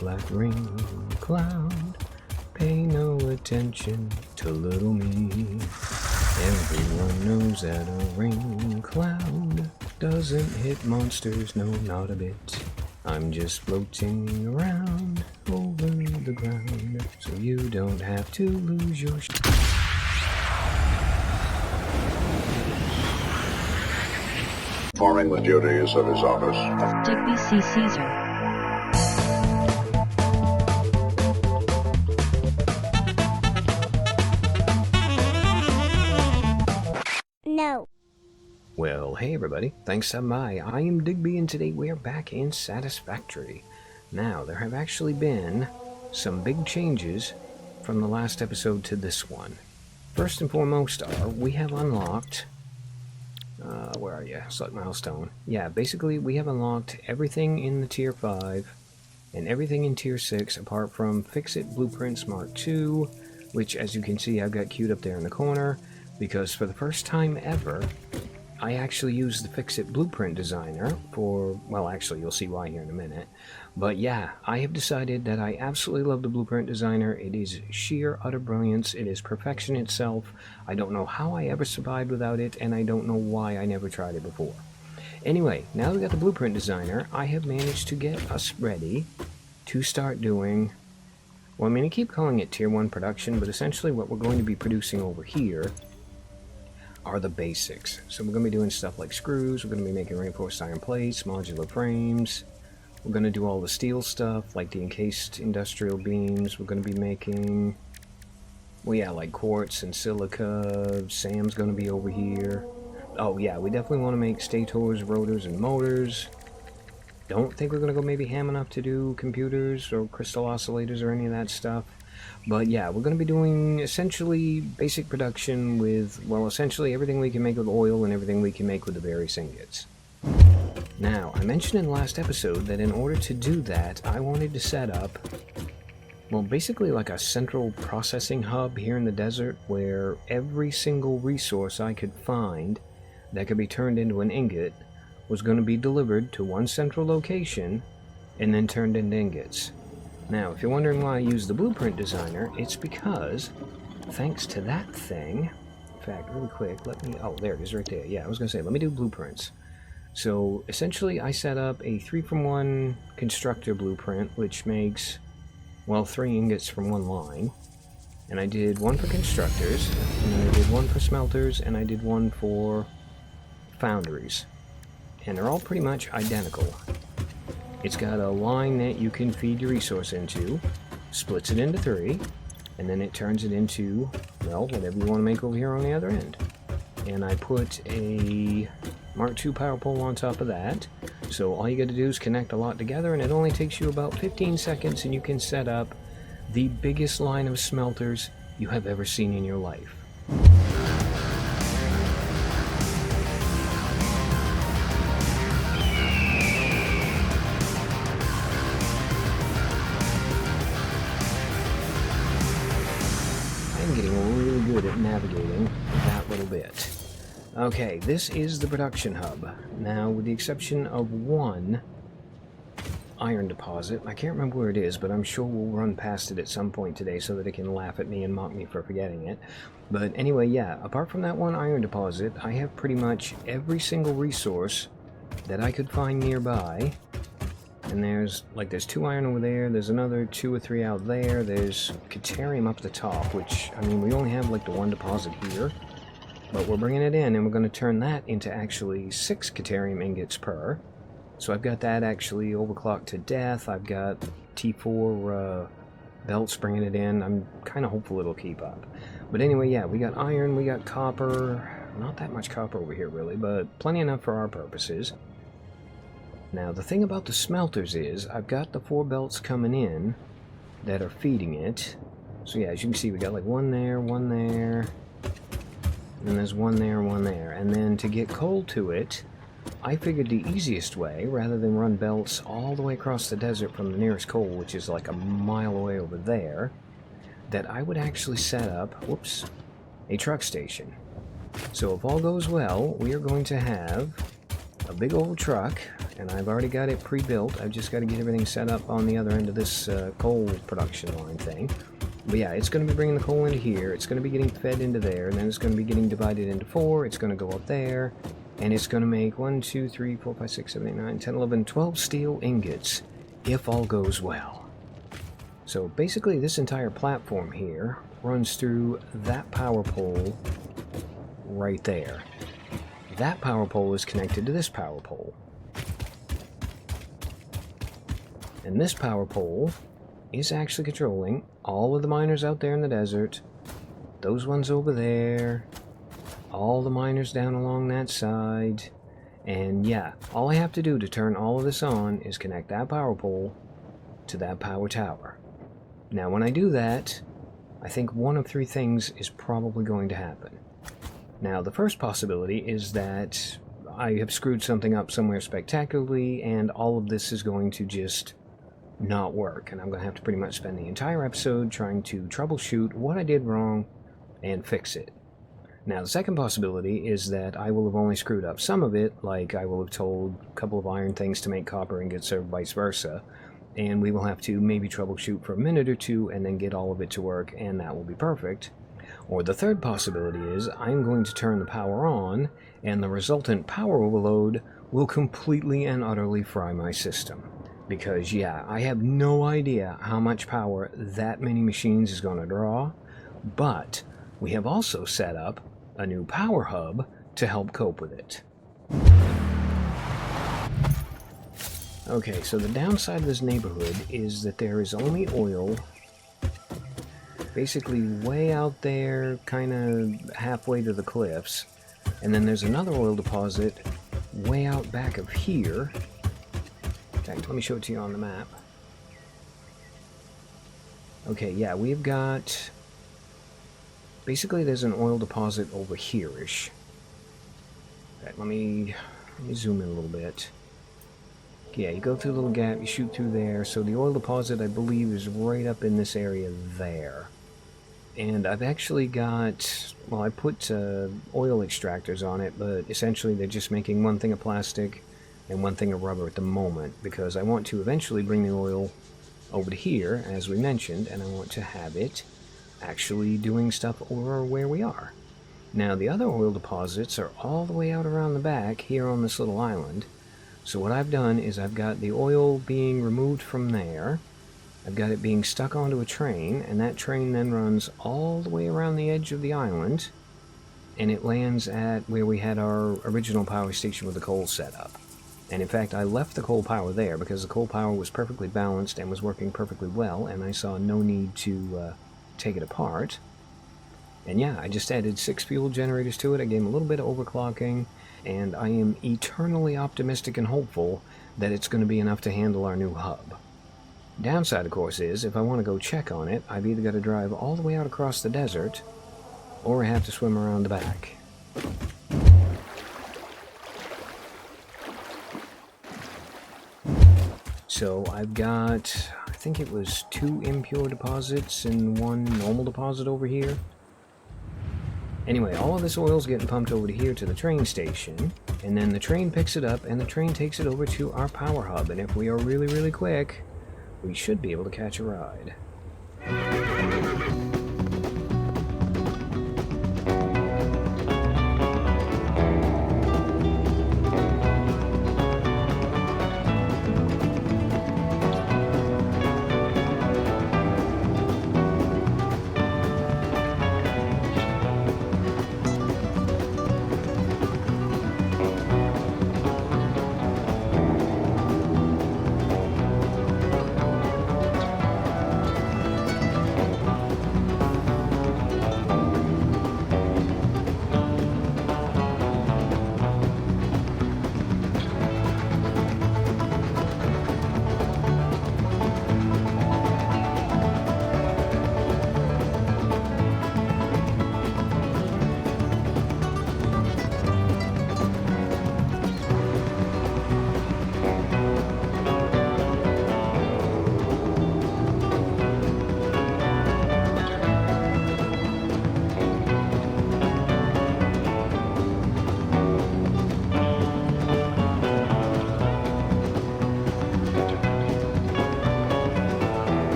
black ring cloud. Pay no attention to little me. Everyone knows that a rain cloud doesn't hit monsters, no, not a bit. I'm just floating around over the ground, so you don't have to lose your Performing the duties of his office. Digby C. Caesar. No. Well, hey everybody, thanks for stopping by. I am Digby and today we are back in Satisfactory. Now, there have actually been some big changes from the last episode to this one. First and foremost we have unlocked... where are you? Select milestone. Yeah, basically we have unlocked everything in the Tier 5 and everything in Tier 6 apart from Fix-It Blueprints Mark II, which as you can see I've got queued up there in the corner, because for the first time ever, I actually used the Fix-It Blueprint Designer for, well actually you'll see why here in a minute, but yeah, I have decided that I absolutely love the Blueprint Designer. It is sheer utter brilliance, it is perfection itself. I don't know how I ever survived without it, and I don't know why I never tried it before. Anyway, now that we got the Blueprint Designer, I have managed to get us ready to start doing, well I'm going to keep calling it Tier 1 production, but essentially what we're going to be producing over here are the basics. So we're going to be doing stuff like screws, we're going to be making reinforced iron plates, modular frames, we're going to do all the steel stuff like the encased industrial beams, we're going to be making, well yeah, like quartz and silica. Sam's going to be over here. Oh yeah, we definitely want to make stators, rotors, and motors. Don't think we're going to go maybe ham enough to do computers or crystal oscillators or any of that stuff. But yeah, we're going to be doing essentially basic production with, well, essentially everything we can make with oil and everything we can make with the various ingots. Now, I mentioned in the last episode that in order to do that, I wanted to set up, well, basically like a central processing hub here in the desert where every single resource I could find that could be turned into an ingot was going to be delivered to one central location and then turned into ingots. Now, if you're wondering why I use the Blueprint Designer, it's because, thanks to that thing, in fact, really quick, let me, oh, there it is right there. Yeah, I was going to say, let me do blueprints. So, essentially, I set up a 3-from-1 constructor blueprint, which makes, well, 3 ingots from one line. And I did one for constructors, and then I did one for smelters, and I did one for foundries. And they're all pretty much identical. It's got a line that you can feed your resource into, splits it into 3, and then it turns it into, well, whatever you want to make over here on the other end. And I put a Mark II power pole on top of that, so all you got to do is connect a lot together, and it only takes you about 15 seconds, and you can set up the biggest line of smelters you have ever seen in your life. At navigating that little bit. Okay, this is the production hub. Now, with the exception of one iron deposit, I can't remember where it is, but I'm sure we'll run past it at some point today so that it can laugh at me and mock me for forgetting it. But anyway, yeah, apart from that one iron deposit, I have pretty much every single resource that I could find nearby. And there's 2 iron over there, there's another 2 or 3 out there, there's Caterium up the top, which, I mean, we only have like the 1 deposit here, but we're bringing it in and we're going to turn that into actually 6 Caterium ingots per. So I've got that actually overclocked to death. I've got T4 belts bringing it in. I'm kind of hopeful it'll keep up. But anyway, yeah, we got iron, we got copper, not that much copper over here really, but plenty enough for our purposes. Now, the thing about the smelters is, I've got the 4 belts coming in that are feeding it. So yeah, as you can see, we got like one there, and there's one there, and then to get coal to it, I figured the easiest way, rather than run belts all the way across the desert from the nearest coal, which is like a mile away over there, that I would actually set up, whoops, a truck station. So if all goes well, we are going to have a big old truck, and I've already got it pre-built. I've just got to get everything set up on the other end of this coal production line thing. But yeah, it's going to be bringing the coal into here, it's going to be getting fed into there, and then it's going to be getting divided into 4, it's going to go up there, and it's going to make 1, 2, 3, 4, 5, 6, 7, 8, 9, 10, 11, 12 steel ingots, if all goes well. So basically this entire platform here runs through that power pole right there. That power pole is connected to this power pole. And this power pole is actually controlling all of the miners out there in the desert, those ones over there, all the miners down along that side, and yeah, all I have to do to turn all of this on is connect that power pole to that power tower. Now when I do that, I think one of 3 things is probably going to happen. Now the first possibility is that I have screwed something up somewhere spectacularly and all of this is going to just not work, and I'm going to have to pretty much spend the entire episode trying to troubleshoot what I did wrong and fix it. Now the second possibility is that I will have only screwed up some of it, like I will have told a couple of iron things to make copper ingots or vice versa, and we will have to maybe troubleshoot for a minute or 2 and then get all of it to work, and that will be perfect. Or the third possibility is I'm going to turn the power on and the resultant power overload will completely and utterly fry my system. Because yeah, I have no idea how much power that many machines is going to draw, but we have also set up a new power hub to help cope with it. Okay, so the downside of this neighborhood is that there is only oil basically way out there, kind of halfway to the cliffs, and then there's another oil deposit way out back of here. In fact, let me show it to you on the map. Okay, yeah, we've got... basically, there's an oil deposit over here-ish. In fact, let me zoom in a little bit. Yeah, you go through a little gap, you shoot through there, so the oil deposit, I believe, is right up in this area there. And I've actually got... well, I put oil extractors on it, but essentially they're just making one thing of plastic and one thing of rubber at the moment, because I want to eventually bring the oil over to here, as we mentioned, and I want to have it actually doing stuff over where we are. Now, the other oil deposits are all the way out around the back here on this little island. So what I've done is I've got the oil being removed from there, I've got it being stuck onto a train, and that train then runs all the way around the edge of the island, and it lands at where we had our original power station with the coal set up. And in fact, I left the coal power there because the coal power was perfectly balanced and was working perfectly well, and I saw no need to take it apart. And yeah, I just added 6 fuel generators to it, I gave them a little bit of overclocking, and I am eternally optimistic and hopeful that it's going to be enough to handle our new hub. Downside, of course, is if I want to go check on it, I've either got to drive all the way out across the desert, or I have to swim around the back. So I've got, I think it was 2 impure deposits and 1 normal deposit over here. Anyway, all of this oil's getting pumped over to here to the train station, and then the train picks it up and the train takes it over to our power hub, and if we are really, really quick, we should be able to catch a ride.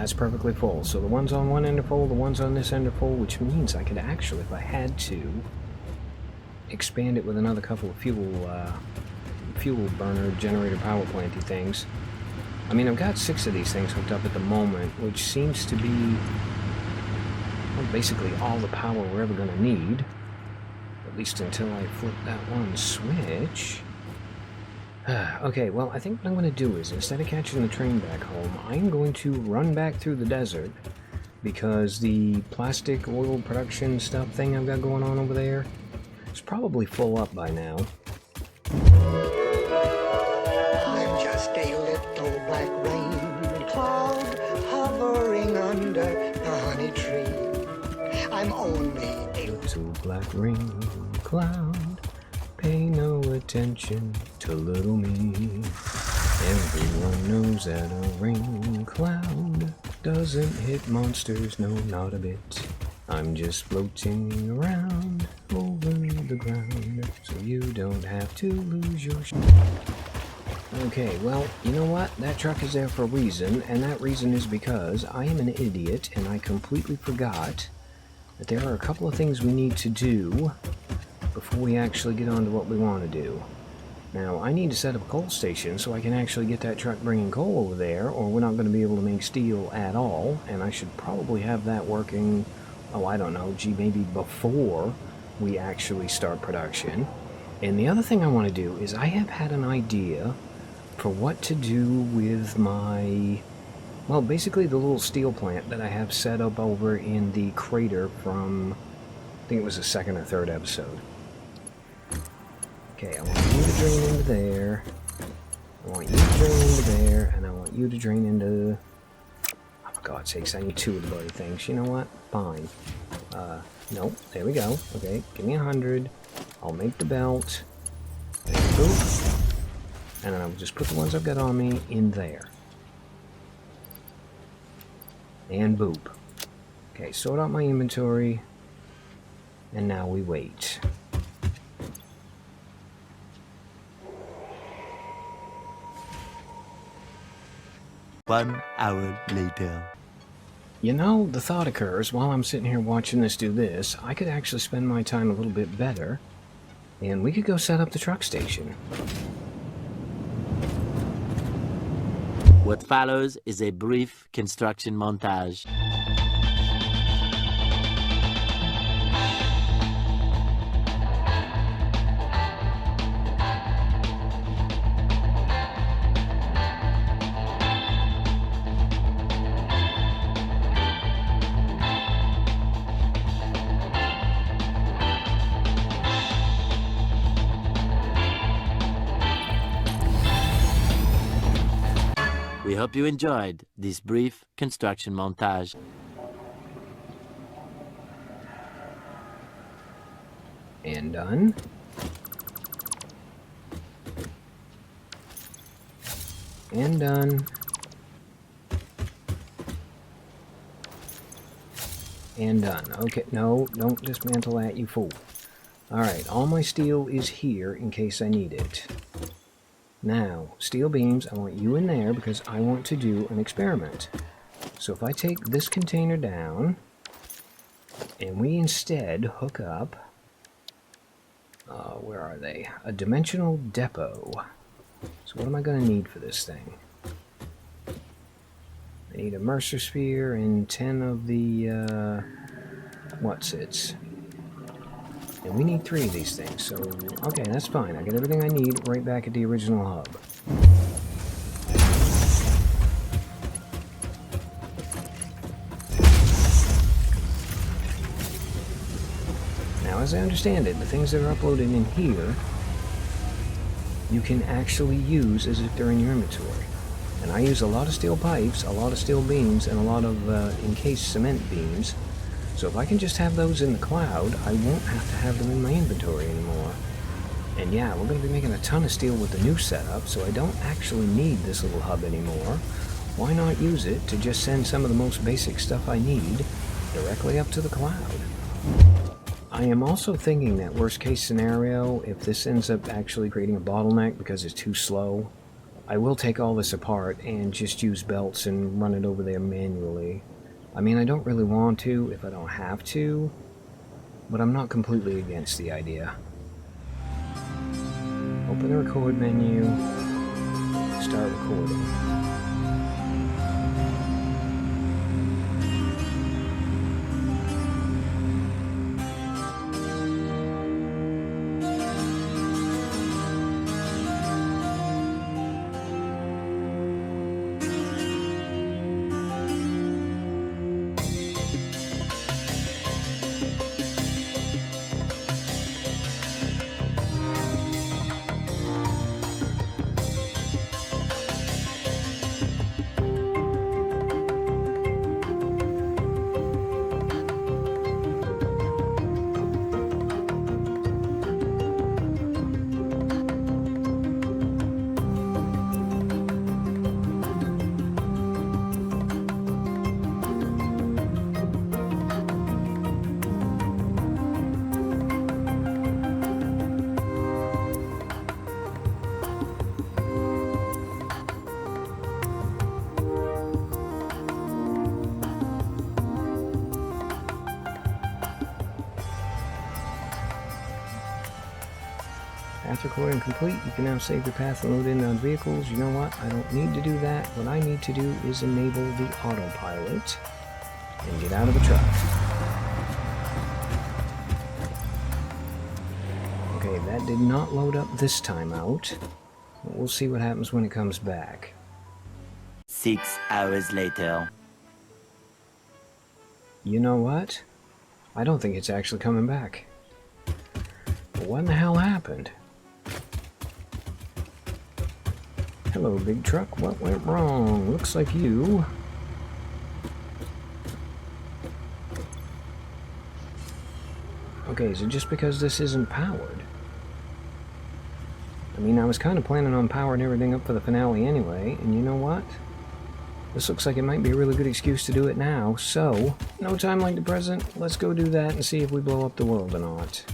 that's perfectly full. So the ones on one end are full, the ones on this end are full, which means I could actually, if I had to, expand it with another couple of fuel burner generator power planty things. I mean, I've got 6 of these things hooked up at the moment, which seems to be, well, basically all the power we're ever going to need. At least until I flip that one switch. Okay, well, I think what I'm going to do is, instead of catching the train back home, I'm going to run back through the desert, because the plastic oil production stuff thing I've got going on over there is probably full up by now. I'm just a little black rain cloud hovering under the honey tree. I'm only a little black rain cloud. Pay no attention to little me. Everyone knows that a rain cloud doesn't hit monsters, no, not a bit. I'm just floating around over the ground, so you don't have to lose your Okay, well, you know what? That truck is there for a reason, and that reason is because I am an idiot and I completely forgot that there are a couple of things we need to do before we actually get on to what we want to do. Now, I need to set up a coal station so I can actually get that truck bringing coal over there, or we're not going to be able to make steel at all, and I should probably have that working, oh, I don't know, gee, maybe before we actually start production. And the other thing I want to do is I have had an idea for what to do with my, well, basically the little steel plant that I have set up over in the crater from, I think it was the 2nd or 3rd episode. Okay, I want you to drain into there, I want you to drain into there, and I want you to drain into, oh for God's sakes, I need 2 of the bloody things. You know what? Fine. Nope, there we go. Okay, give me 100, I'll make the belt, and boop, and then I'll just put the ones I've got on me in there. And boop. Okay, sort out my inventory, and now we wait. One hour later. You know, the thought occurs, while I'm sitting here watching this do this, I could actually spend my time a little bit better, and we could go set up the truck station. What follows is a brief construction montage. We hope you enjoyed this brief construction montage. And done. And done. And done. Okay, no, don't dismantle that, you fool. Alright, all my steel is here in case I need it. Now, steel beams, I want you in there because I want to do an experiment. So if I take this container down, and we instead hook up, where are they? A dimensional depot. So what am I going to need for this thing? I need a Mercer sphere and 10 of the, what's-its. And we need 3 of these things, so, okay, that's fine. I got everything I need right back at the original hub. Now, as I understand it, the things that are uploaded in here, you can actually use as if they're in your inventory. And I use a lot of steel pipes, a lot of steel beams, and a lot of encased cement beams. So if I can just have those in the cloud, I won't have to have them in my inventory anymore. And yeah, we're going to be making a ton of steel with the new setup, so I don't actually need this little hub anymore. Why not use it to just send some of the most basic stuff I need directly up to the cloud? I am also thinking that worst case scenario, if this ends up actually creating a bottleneck because it's too slow, I will take all this apart and just use belts and run it over there manually. I mean, I don't really want to if I don't have to, but I'm not completely against the idea. Open the record menu, start recording. Path recording complete. You can now save your path and load in on vehicles. You know what? I don't need to do that. What I need to do is enable the autopilot and get out of the truck. Okay, that did not load up this time out. But we'll see what happens when it comes back. 6 hours later. You know what? I don't think it's actually coming back. But what in the hell happened? Hello, big truck. What went wrong? Looks like you... Okay, so just because this isn't powered... I mean, I was kind of planning on powering everything up for the finale anyway, and you know what? This looks like it might be a really good excuse to do it now, so... No time like the present, let's go do that and see if we blow up the world or not.